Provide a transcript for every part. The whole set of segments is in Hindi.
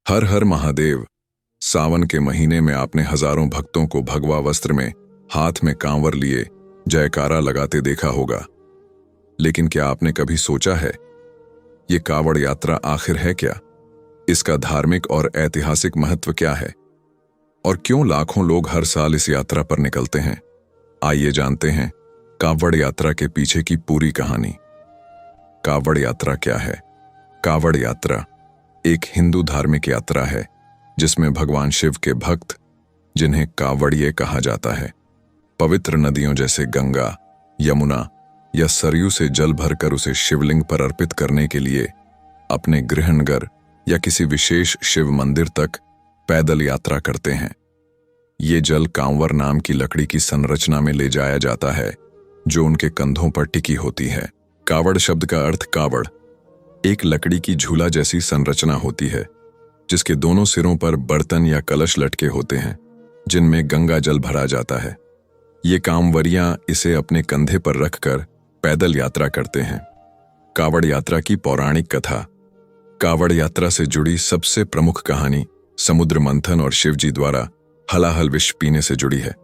हर हर महादेव। सावन के महीने में आपने हजारों भक्तों को भगवा वस्त्र में हाथ में कांवर लिए जयकारा लगाते देखा होगा। लेकिन क्या आपने कभी सोचा है ये कावड़ यात्रा आखिर है क्या? इसका धार्मिक और ऐतिहासिक महत्व क्या है और क्यों लाखों लोग हर साल इस यात्रा पर निकलते हैं? आइए जानते हैं कावड़ यात्रा के पीछे की पूरी कहानी। कावड़ यात्रा क्या है? कावड़ यात्रा एक हिंदू धार्मिक यात्रा है जिसमें भगवान शिव के भक्त, जिन्हें कावड़िए कहा जाता है, पवित्र नदियों जैसे गंगा, यमुना या सरयू से जल भरकर उसे शिवलिंग पर अर्पित करने के लिए अपने गृहनगर या किसी विशेष शिव मंदिर तक पैदल यात्रा करते हैं। ये जल कांवर नाम की लकड़ी की संरचना में ले जाया जाता है जो उनके कंधों पर टिकी होती है। कावड़ शब्द का अर्थ कावड़ एक लकड़ी की झूला जैसी संरचना होती है जिसके दोनों सिरों पर बर्तन या कलश लटके होते हैं जिनमें गंगा जल भरा जाता है। ये कांवरियां इसे अपने कंधे पर रखकर पैदल यात्रा करते हैं। कावड़ यात्रा की पौराणिक कथा। कावड़ यात्रा से जुड़ी सबसे प्रमुख कहानी समुद्र मंथन और शिवजी द्वारा हलाहल विष पीने से जुड़ी है।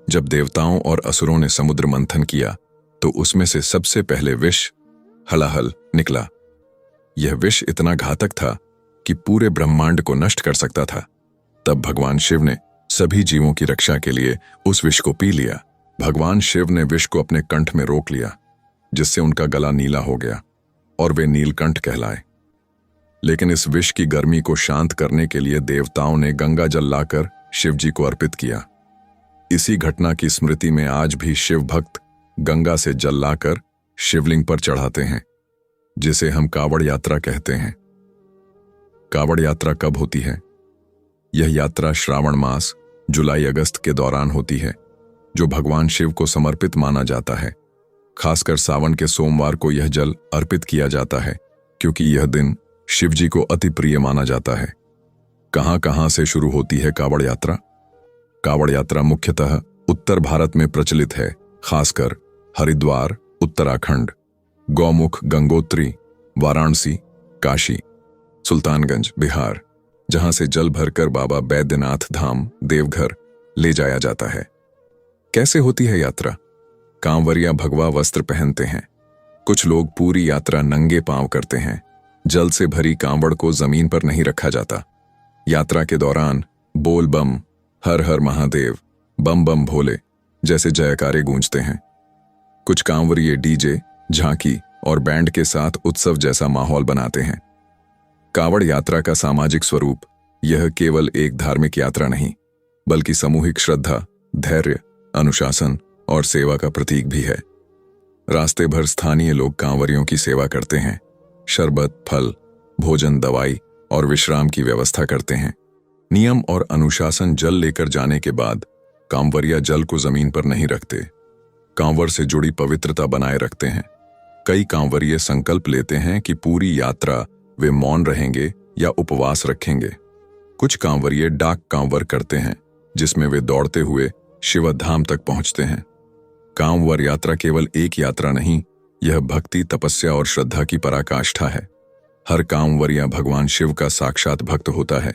जब देवताओं और असुरों ने समुद्र मंथन किया तो उसमें से सबसे पहले विष हलाहल निकला। यह विष इतना घातक था कि पूरे ब्रह्मांड को नष्ट कर सकता था। तब भगवान शिव ने सभी जीवों की रक्षा के लिए उस विष को पी लिया। भगवान शिव ने विष को अपने कंठ में रोक लिया जिससे उनका गला नीला हो गया और वे नीलकंठ कहलाए। लेकिन इस विष की गर्मी को शांत करने के लिए देवताओं ने गंगा जल लाकर शिवजी को अर्पित किया। इसी घटना की स्मृति में आज भी शिव भक्त गंगा से जल लाकर शिवलिंग पर चढ़ाते हैं, जिसे हम कावड़ यात्रा कहते हैं। कावड़ यात्रा कब होती है? यह यात्रा श्रावण मास जुलाई अगस्त के दौरान होती है जो भगवान शिव को समर्पित माना जाता है। खासकर सावन के सोमवार को यह जल अर्पित किया जाता है क्योंकि यह दिन शिवजी को अति प्रिय माना जाता है। कहां से शुरू होती है कावड़ यात्रा? कावड़ यात्रा मुख्यतः उत्तर भारत में प्रचलित है, खासकर हरिद्वार उत्तराखंड, गौमुख गंगोत्री वाराणसी, काशी, सुल्तानगंज बिहार, जहां से जल भरकर बाबा बैद्यनाथ धाम देवघर ले जाया जाता है। कैसे होती है यात्रा? कांवरिया भगवा वस्त्र पहनते हैं। कुछ लोग पूरी यात्रा नंगे पांव करते हैं। जल से भरी कांवड़ को जमीन पर नहीं रखा जाता। यात्रा के दौरान बोल बम, हर हर महादेव, बम बम भोले जैसे जयकारे गूंजते हैं। कुछ कांवरिये डीजे, झांकी और बैंड के साथ उत्सव जैसा माहौल बनाते हैं। कावड़ यात्रा का सामाजिक स्वरूप। यह केवल एक धार्मिक यात्रा नहीं बल्कि सामूहिक श्रद्धा, धैर्य, अनुशासन और सेवा का प्रतीक भी है। रास्ते भर स्थानीय लोग कांवरियों की सेवा करते हैं। शरबत, फल, भोजन, दवाई और विश्राम की व्यवस्था करते हैं। नियम और अनुशासन। जल लेकर जाने के बाद कांवरिया जल को जमीन पर नहीं रखते। कांवर से जुड़ी पवित्रता बनाए रखते हैं। कई कांवरिये संकल्प लेते हैं कि पूरी यात्रा वे मौन रहेंगे या उपवास रखेंगे। कुछ कांवरिये डाक कांवर करते हैं जिसमें वे दौड़ते हुए शिवधाम तक पहुंचते हैं। कांवर यात्रा केवल एक यात्रा नहीं, यह भक्ति, तपस्या और श्रद्धा की पराकाष्ठा है। हर कांवरिया भगवान शिव का साक्षात भक्त होता है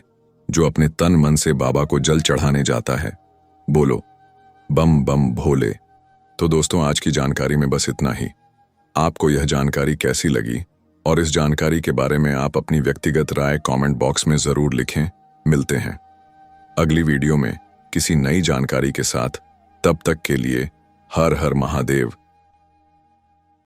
जो अपने तन मन से बाबा को जल चढ़ाने जाता है। बोलो बम बम भोले। तो दोस्तों, आज की जानकारी में बस इतना ही। आपको यह जानकारी कैसी लगी और इस जानकारी के बारे में आप अपनी व्यक्तिगत राय कमेंट बॉक्स में जरूर लिखें। मिलते हैं अगली वीडियो में किसी नई जानकारी के साथ। तब तक के लिए हर हर महादेव।